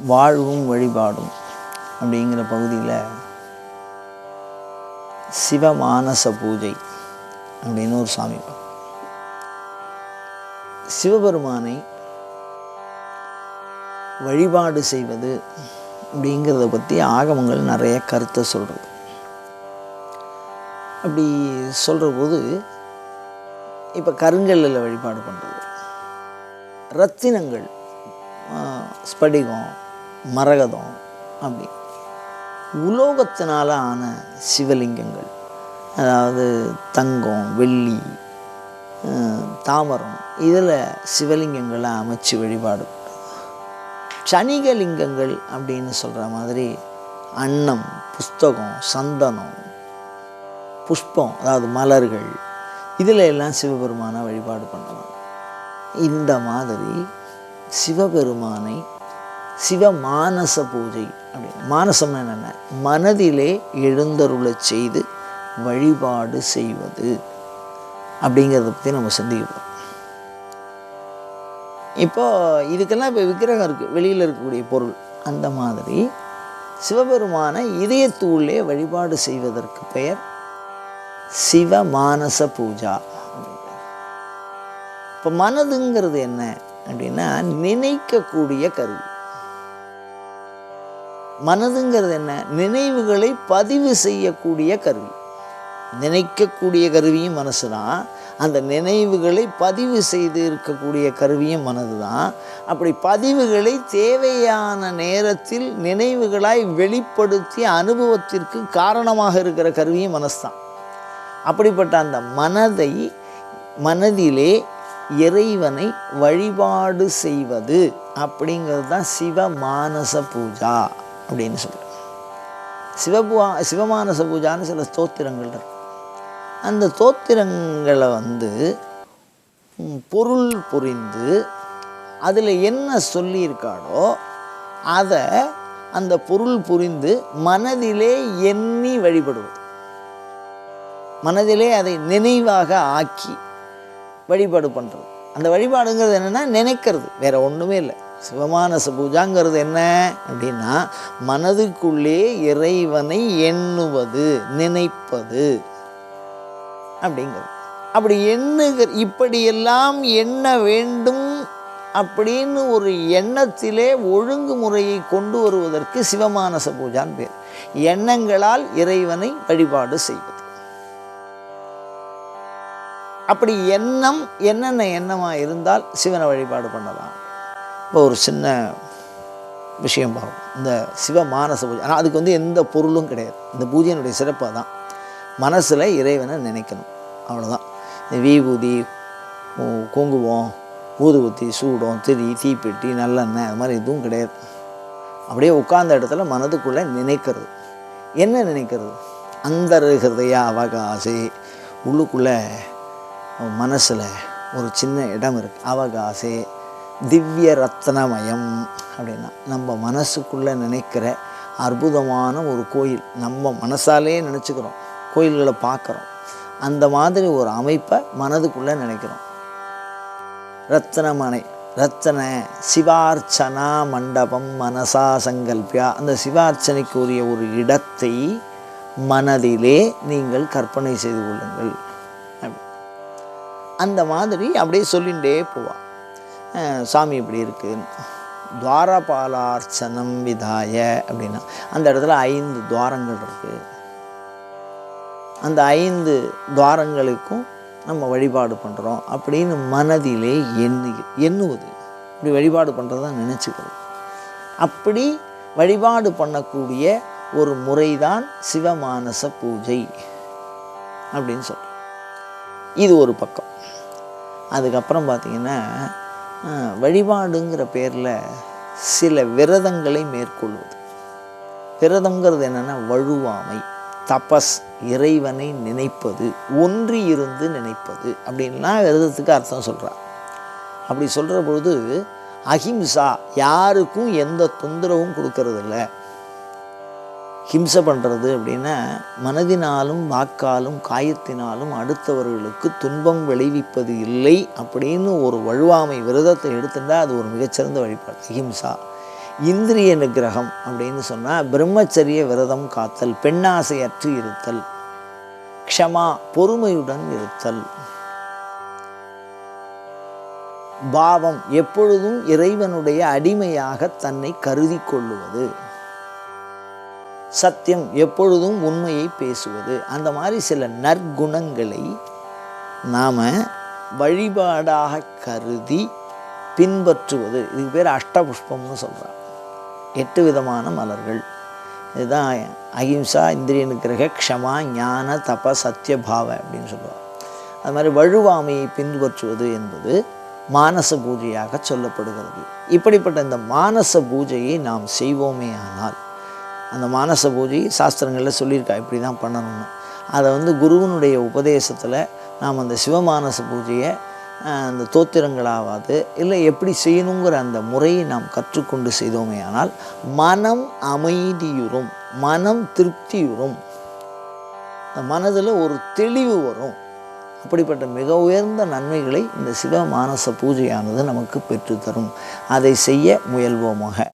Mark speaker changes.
Speaker 1: வாழ்வும் வழிபாடும் அப்படிங்கிற பகுதியில் சிவமானச பூஜை அப்படின்னு ஒரு சாமி. சிவபெருமானை வழிபாடு செய்வது அப்படிங்கிறத பற்றி ஆகமங்கள் நிறைய கருத்தை சொல்கிறது. அப்படி சொல்கிற போது இப்போ கருங்கல்லில் வழிபாடு பண்ணுறது, ரத்தினங்கள், ஸ்படிகம், மரகதம், அப்படி உலோகத்தினால் ஆன சிவலிங்கங்கள், அதாவது தங்கம், வெள்ளி, தாமரம், இதில் சிவலிங்கங்களை அமைச்சு வழிபாடு. சனிகலிங்கங்கள் அப்படின்னு சொல்கிற மாதிரி அன்னம், புஸ்தகம், சந்தனம், புஷ்பம், அதாவது மலர்கள், இதில் எல்லாம் சிவபெருமானை வழிபாடு பண்ணுவாங்க. இந்த மாதிரி சிவபெருமானை சிவமானச பூஜை அப்படின்னு, மானசம்னு என்னென்ன, மனதிலே எழுந்தருளை செய்து வழிபாடு செய்வது அப்படிங்கிறத பற்றி நம்ம சிந்திக்கிறோம். இப்போது இதுக்கெல்லாம் இப்போ விக்கிரகம் இருக்குது, வெளியில் இருக்கக்கூடிய பொருள். அந்த மாதிரி சிவபெருமானை இதயத்தூளே வழிபாடு செய்வதற்கு பெயர் சிவமானச பூஜா. இப்போ மனதுங்கிறது என்ன அப்படின்னா நினைக்கக்கூடிய கருவி. மனதுங்கிறது என்ன, நினைவுகளை பதிவு செய்யக்கூடிய கருவி. நினைக்கக்கூடிய கருவியும் மனசு தான், அந்த நினைவுகளை பதிவு செய்து இருக்கக்கூடிய கருவியும் மனது தான். அப்படி பதிவுகளை தேவையான நேரத்தில் நினைவுகளாய் வெளிப்படுத்தி அனுபவத்திற்கு காரணமாக இருக்கிற கருவியும் மனசு தான். அப்படிப்பட்ட அந்த மனதிலே இறைவனை வழிபாடு செய்வது அப்படிங்கிறது தான் சிவமானச பூஜா அப்படின்னு சொல்கிறேன். சிவமானச பூஜான்னு சில ஸ்தோத்திரங்கள் இருக்கு. அந்த ஸ்தோத்திரங்களை பொருள் புரிந்து அதில் என்ன சொல்லியிருக்காடோ அதை அந்த பொருள் புரிந்து மனதிலே எண்ணி வழிபடுவது, மனதிலே அதை நினைவாக ஆக்கி வழிபாடு பண்ணுறது. அந்த வழிபாடுங்கிறது என்னென்னா நினைக்கிறது, வேறு ஒன்றுமே இல்லை. சிவமானச பூஜாங்கிறது என்ன அப்படின்னா மனதுக்குள்ளே இறைவனை எண்ணுவது, நினைப்பது அப்படிங்கிறது. அப்படி இப்படியெல்லாம் எண்ண வேண்டும் அப்படின்னு ஒரு எண்ணத்திலே ஒழுங்குமுறையை கொண்டு வருவதற்கு சிவமானச பூஜான்னு பேர். எண்ணங்களால் இறைவனை வழிபாடு செய்வது. அப்படி எண்ணம் என்னென்ன எண்ணமாக இருந்தால் சிவனை வழிபாடு பண்ணலாம். இப்போ ஒரு சின்ன விஷயம் பார்ப்போம். இந்த சிவமானச பூஜை, ஆனால் அதுக்கு எந்த பொருளும் கிடையாது. இந்த பூஜையினுடைய சிறப்பாக தான் மனசில் இறைவனை நினைக்கணும், அவ்வளோதான். இந்த விபூதி, குங்குமம், ஊதுபத்தி, சூடம், திரி, தீப்பெட்டி, நல்லெண்ணெய், அது மாதிரி எதுவும் கிடையாது. அப்படியே உட்கார்ந்த இடத்துல மனதுக்குள்ளே நினைக்கிறது. என்ன நினைக்கிறது? அந்தர் ஹிருதய அவகாசே, உள்ளுக்குள்ளே மனசில் ஒரு சின்ன இடம் இருக்குது, அவகாசே திவ்ய ரத்னமயம் அப்படின்னா நம்ம மனசுக்குள்ளே நினைக்கிற அற்புதமான ஒரு கோயில். நம்ம மனசாலே நினச்சிக்கிறோம், கோயில்களை பார்க்குறோம், அந்த மாதிரி ஒரு அமைப்பை மனதுக்குள்ளே நினைக்கிறோம். ரத்னமனை, ரத்தன சிவார்ச்சனா மண்டபம் மனசா சங்கல்பியா, அந்த சிவார்ச்சனைக்குரிய ஒரு இடத்தை மனதிலே நீங்கள் கற்பனை செய்து கொள்ளுங்கள். அந்த மாதிரி அப்படியே சொல்லிகிட்டே போவாள். சாமி இப்படி இருக்குது, துவாரபாலார்ச்சனம் விதாய அப்படின்னா அந்த இடத்துல 5 துவாரங்கள் இருக்குது. அந்த 5 துவாரங்களுக்கும் நம்ம வழிபாடு பண்ணுறோம் அப்படின்னு மனதிலே எண்ணுவது. இப்படி வழிபாடு பண்ணுறதான் நினச்சிக்கிறது. அப்படி வழிபாடு பண்ணக்கூடிய ஒரு முறைதான் சிவமானச பூஜை அப்படின்னு சொல்கிறோம். இது ஒரு பக்கம். அதுக்கப்புறம் பார்த்திங்கன்னா வழிபாடுங்கிற பேரில் சில விரதங்களை மேற்கொள்வது. விரதங்கிறது என்னென்னா வழுவாமை, தபஸ், இறைவனை நினைப்பது, ஒன்றி இருந்து நினைப்பது அப்படின்லாம் விரதத்துக்கு அர்த்தம் சொல்கிறார். அப்படி சொல்கிற பொழுது அஹிம்சா, யாருக்கும் எந்த தொந்தரவும் கொடுக்கறதில்ல. ஹிம்சை பண்ணுறது அப்படின்னா மனதினாலும் வாக்காலும் காயத்தினாலும் அடுத்தவர்களுக்கு துன்பம் விளைவிப்பது இல்லை அப்படின்னு ஒரு வழுவாமை விரதத்தை எடுத்துட்டால் அது ஒரு மிகச்சிறந்த வழிபாடு. அஹிம்சா, இந்திரிய நிகிரகம் அப்படின்னு சொன்னால் பிரம்மச்சரிய விரதம் காத்தல், பெண்ணாசையற்று இருத்தல், க்ஷமா பொறுமையுடன் இருத்தல், பாவம் எப்பொழுதும் இறைவனுடைய அடிமையாக தன்னை கருதி கொள்ளுவது, சத்தியம் எப்பொழுதும் உண்மையை பேசுவது. அந்த மாதிரி சில நற்குணங்களை நாம் வழிபாடாக கருதி பின்பற்றுவது. இதுக்கு பேர் அஷ்டபுஷ்பம்னு சொல்கிறார். 8 விதமான மலர்கள். இதுதான் அஹிம்சா, இந்திரிய நிகிரக, க்ஷமா, ஞான, தப, சத்திய, பாவ அப்படின்னு சொல்லுவார். அது மாதிரி வழுவாமையை பின்பற்றுவது என்பது மானச பூஜையாக சொல்லப்படுகிறது. இப்படிப்பட்ட இந்த மானச பூஜையை நாம் செய்வோமே ஆனால், அந்த மானச பூஜை சாஸ்திரங்களில் சொல்லியிருக்கா இப்படி தான் பண்ணணும்னு. அதை குருவனுடைய உபதேசத்தில் நாம் அந்த சிவமானச பூஜையை அந்த தோத்திரங்களாவது இல்லை எப்படி செய்யணுங்கிற அந்த முறையை நாம் கற்றுக்கொண்டு செய்தோமே ஆனால் மனம் அமைதியுறும், மனம் திருப்தியுறும், மனதில் ஒரு தெளிவு வரும். அப்படிப்பட்ட மிக உயர்ந்த நன்மைகளை இந்த சிவமானச பூஜையானது நமக்கு பெற்றுத்தரும். அதை செய்ய முயல்வோமாக.